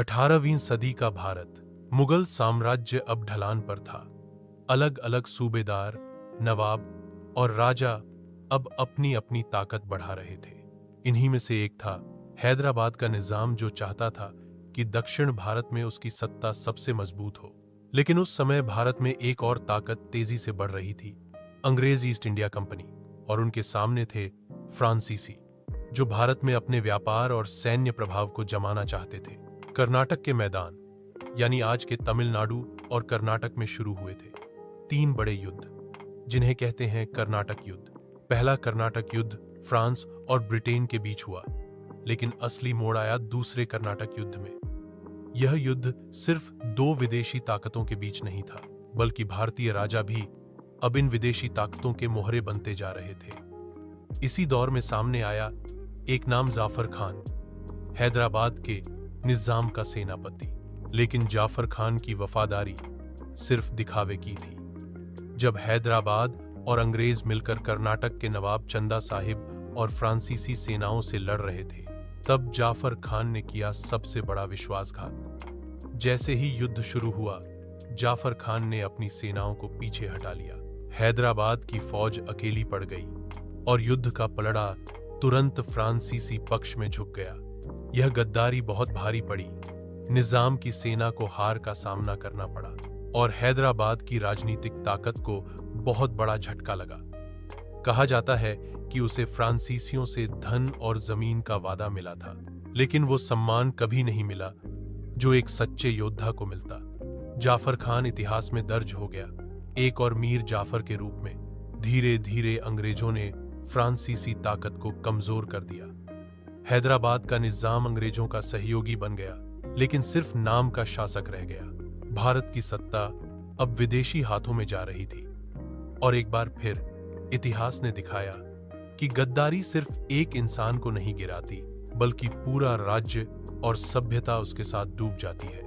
18वीं सदी का भारत, मुगल साम्राज्य अब ढलान पर था। अलग अलग सूबेदार, नवाब और राजा अब अपनी अपनी ताकत बढ़ा रहे थे। इन्हीं में से एक था हैदराबाद का निजाम, जो चाहता था कि दक्षिण भारत में उसकी सत्ता सबसे मजबूत हो। लेकिन उस समय भारत में एक और ताकत तेजी से बढ़ रही थी, अंग्रेज ईस्ट इंडिया कंपनी, और उनके सामने थे फ्रांसीसी, जो भारत में अपने व्यापार और सैन्य प्रभाव को जमाना चाहते थे। कर्नाटक के मैदान, यानी आज के तमिलनाडु और कर्नाटक में शुरू हुए थे 3 बड़े युद्ध, जिन्हें कहते हैं कर्नाटक युद्ध। पहला कर्नाटक युद्ध फ्रांस और ब्रिटेन के बीच हुआ, लेकिन असली मोड़ आया दूसरे कर्नाटक युद्ध में। यह युद्ध सिर्फ 2 विदेशी ताकतों के बीच नहीं था, बल्कि भारतीय राजा भी अब इन विदेशी ताकतों के मोहरे बनते जा रहे थे। इसी दौर में सामने आया एक नाम जाफर खान, हैदराबाद के निजाम का सेनापति। लेकिन जाफर खान की वफादारी सिर्फ दिखावे की थी। जब हैदराबाद और अंग्रेज मिलकर कर्नाटक के नवाब चंदा साहिब और फ्रांसीसी सेनाओं से लड़ रहे थे, तब जाफर खान ने किया सबसे बड़ा विश्वासघात। जैसे ही युद्ध शुरू हुआ, जाफर खान ने अपनी सेनाओं को पीछे हटा लिया। हैदराबाद की फौज अकेली पड़ गई और युद्ध का पलड़ा तुरंत फ्रांसीसी पक्ष में झुक गया। यह गद्दारी बहुत भारी पड़ी। निजाम की सेना को हार का सामना करना पड़ा और हैदराबाद की राजनीतिक ताकत को बहुत बड़ा झटका लगा। कहा जाता है कि उसे फ्रांसीसियों से धन और जमीन का वादा मिला था, लेकिन वो सम्मान कभी नहीं मिला जो एक सच्चे योद्धा को मिलता। जाफर खान इतिहास में दर्ज हो गया, एक और मीर जाफर के रूप में। धीरे धीरे अंग्रेजों ने फ्रांसीसी ताकत को कमजोर कर दिया। हैदराबाद का निजाम अंग्रेजों का सहयोगी बन गया, लेकिन सिर्फ नाम का शासक रह गया। भारत की सत्ता अब विदेशी हाथों में जा रही थी, और एक बार फिर इतिहास ने दिखाया कि गद्दारी सिर्फ एक इंसान को नहीं गिराती, बल्कि पूरा राज्य और सभ्यता उसके साथ डूब जाती है।